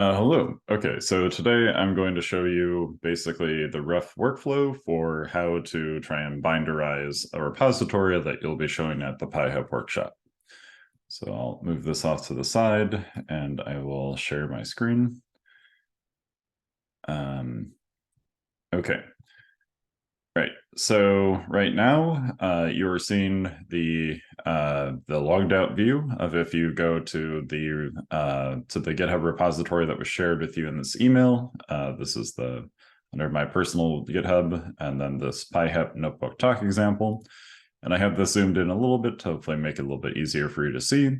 Hello. Okay, so today I'm going to show you basically the rough workflow for how to try and binderize a repository that you'll be showing at the PyHEP workshop. So I'll move this off to the side and I will share my screen. Okay. Right. So right now, you're seeing the logged out view of if you go to the GitHub repository that was shared with you in this email. This is under my personal GitHub, and then this PyHEP notebook talk example. And I have this zoomed in a little bit to hopefully make it a little bit easier for you to see.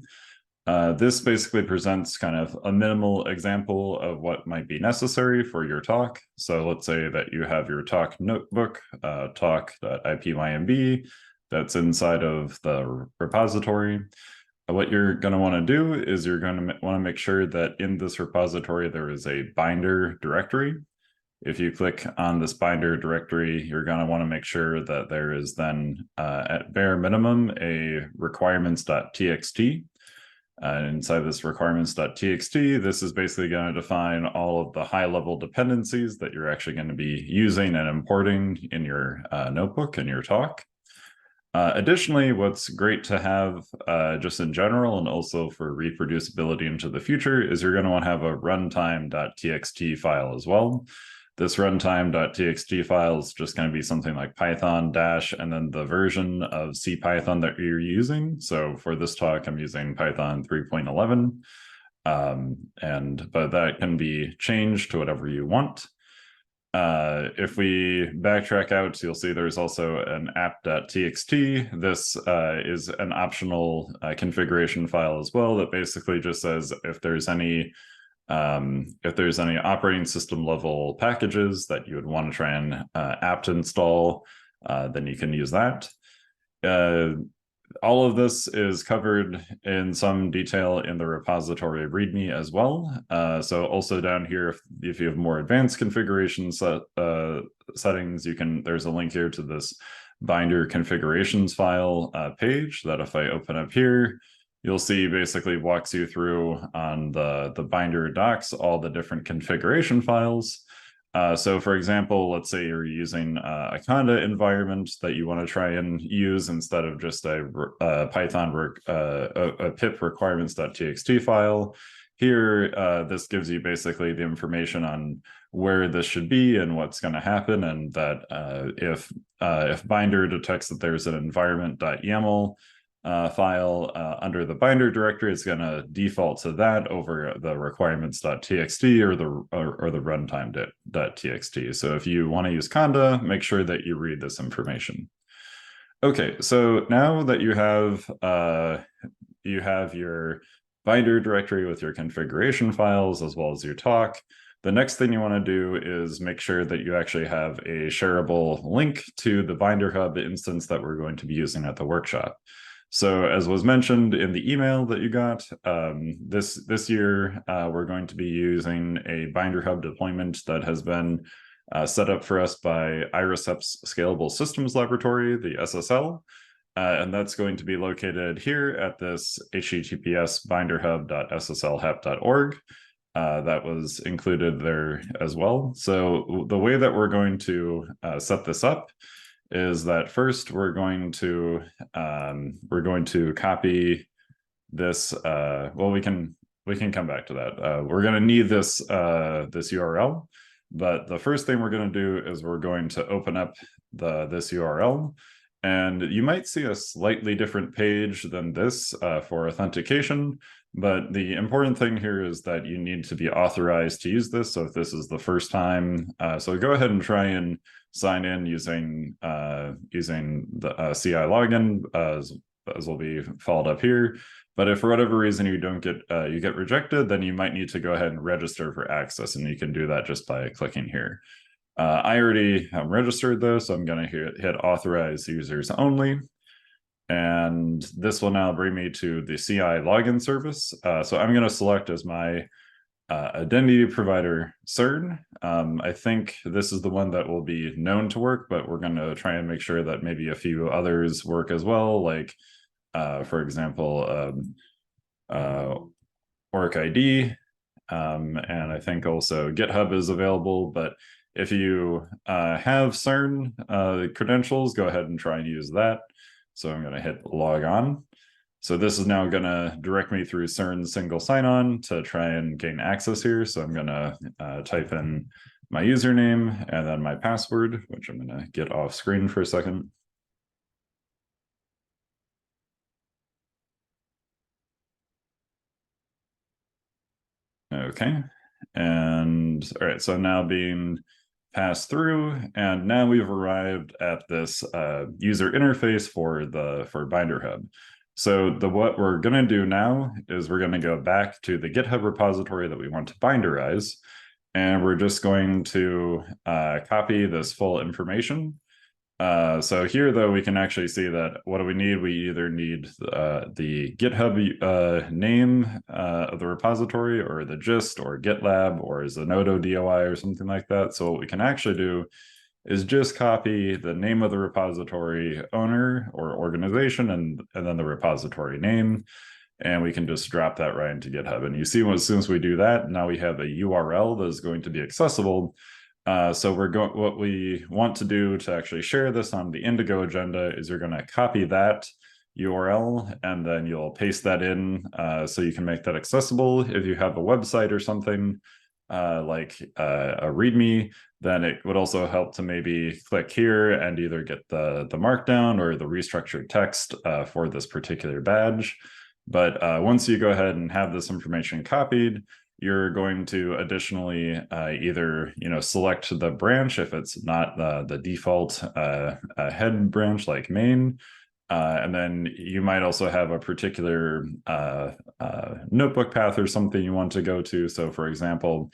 This basically presents kind of a minimal example of what might be necessary for your talk. So let's say that you have your talk notebook, talk.ipynb, that's inside of the repository. What you're going to want to do is you're going to want to make sure that in this repository there is a binder directory. If you click on this binder directory, you're going to want to make sure that there is then, at bare minimum, a requirements.txt. Inside this requirements.txt, this is basically going to define all of the high-level dependencies that you're actually going to be using and importing in your notebook and your talk. Additionally, what's great to have just in general and also for reproducibility into the future is you're going to want to have a runtime.txt file as well. This runtime.txt file is just going to be something like Python dash and then the version of CPython that you're using. So for this talk, I'm using Python 3.11, but that can be changed to whatever you want. If we backtrack out, you'll see there's also an app.txt. This is an optional configuration file as well that basically just says if there's any operating system level packages that you would want to try and apt install, then you can use that. All of this is covered in some detail in the repository README as well. So also down here, if you have more advanced configuration settings, there's a link here to this binder configurations file page that if I open up here, you'll see basically walks you through on the binder docs, all the different configuration files. So for example, let's say you're using a Conda environment that you want to try and use instead of just a pip requirements.txt file. Here, this gives you basically the information on where this should be and what's going to happen, and that if binder detects that there's an environment.yaml file under the binder directory, it's going to default to that over the requirements.txt or the runtime.txt. So if you want to use Conda, make sure that you read this information. Okay, so now that you have your binder directory with your configuration files as well as your talk, the next thing you want to do is make sure that you actually have a shareable link to the BinderHub instance that we're going to be using at the workshop. So as was mentioned in the email that you got, this year, we're going to be using a BinderHub deployment that has been set up for us by IRIS-HEP's Scalable Systems Laboratory, the SSL, and that's going to be located here at this https binderhub.sslhep.org. That was included there as well. So the way that we're going to set this up is that first we're going to copy this. Well, we can come back to that. We're going to need this this URL, but the first thing we're going to do is we're going to open up this URL, and you might see a slightly different page than this for authentication. But the important thing here is that you need to be authorized to use this. So if this is the first time, so go ahead and try and sign in using the CI login as will be followed up here. But if for whatever reason you don't get you get rejected, then you might need to go ahead and register for access, and you can do that just by clicking here. I already am registered though, so I'm going to hit authorize users only. And this will now bring me to the CI login service. So I'm going to select as my identity provider CERN. I think this is the one that will be known to work, but we're going to try and make sure that maybe a few others work as well. Like, for example, Orc ID And I think also GitHub is available, but if you have CERN credentials, go ahead and try and use that. So I'm going to hit log on. So this is now going to direct me through CERN's single sign-on to try and gain access here. So I'm going to type in my username and then my password, which I'm going to get off screen for a second. Okay. And all right, so now being passed through, and now we've arrived at this user interface for BinderHub. So what we're going to do now is we're going to go back to the GitHub repository that we want to binderize, and we're just going to copy this full information. So here, though, we can actually see that what do we need? We either need the GitHub name of the repository, or the gist, or GitLab, or Zenodo DOI, or something like that. So what we can actually do is just copy the name of the repository owner or organization, and then the repository name, and we can just drop that right into GitHub. And you see, as soon as we do that, now we have a URL that is going to be accessible. So what we want to do to actually share this on the Indigo agenda is you're going to copy that URL, and then you'll paste that in so you can make that accessible. If you have a website or something like a README, then it would also help to maybe click here and either get the markdown or the restructured text for this particular badge. But once you go ahead and have this information copied, you're going to additionally either select the branch if it's not the default head branch like main, and then you might also have a particular notebook path or something you want to go to. So for example,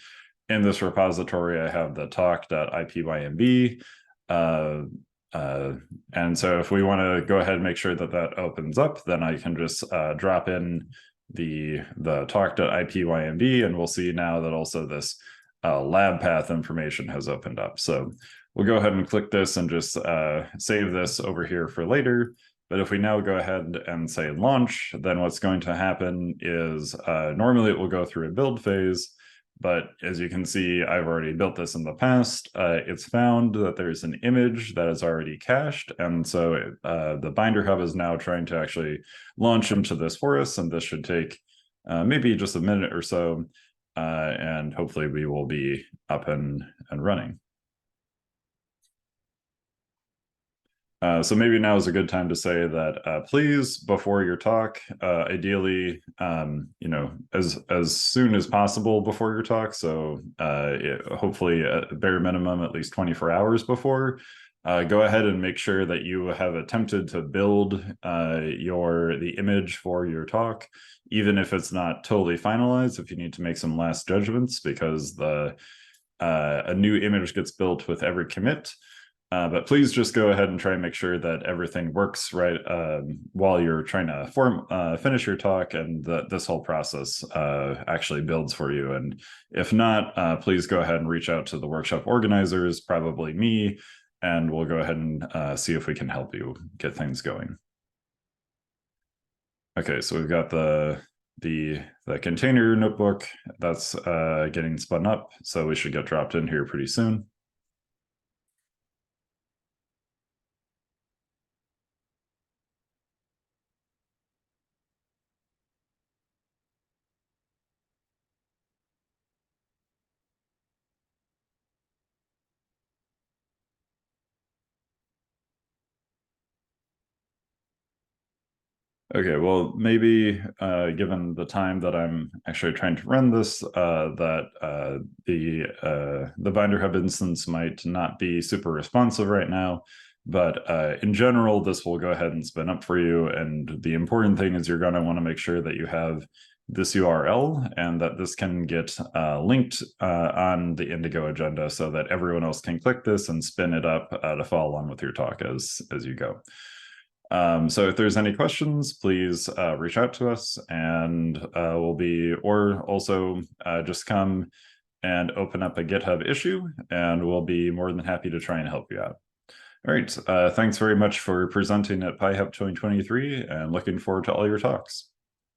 in this repository, I have the talk.ipynb. And so if we want to go ahead and make sure that that opens up, then I can just drop in the talk.ipynb, and we'll see now that also this lab path information has opened up. So we'll go ahead and click this and just save this over here for later. But if we now go ahead and say launch, then what's going to happen is normally it will go through a build phase. But as you can see, I've already built this in the past. It's found that there's an image that is already cached. And so the BinderHub is now trying to actually launch into this for us. And this should take maybe just a minute or so. And hopefully we will be up and running. So maybe now is a good time to say that please, before your talk, ideally, as soon as possible before your talk. So hopefully at bare minimum, at least 24 hours before, go ahead and make sure that you have attempted to build the image for your talk, even if it's not totally finalized, if you need to make some last judgments, because a new image gets built with every commit. But please just go ahead and try and make sure that everything works right while you're trying to finish your talk, and that this whole process actually builds for you. And if not, please go ahead and reach out to the workshop organizers, probably me, and we'll go ahead and see if we can help you get things going. Okay, so we've got the container notebook that's getting spun up, so we should get dropped in here pretty soon. Okay, well, maybe given the time that I'm actually trying to run this, that the BinderHub instance might not be super responsive right now, but in general, this will go ahead and spin up for you. And the important thing is you're going to want to make sure that you have this URL and that this can get linked on the Indigo agenda so that everyone else can click this and spin it up to follow along with your talk as you go. So if there's any questions, please reach out to us, and or also just come and open up a GitHub issue, and we'll be more than happy to try and help you out. All right, thanks very much for presenting at PyHEP 2023, and looking forward to all your talks.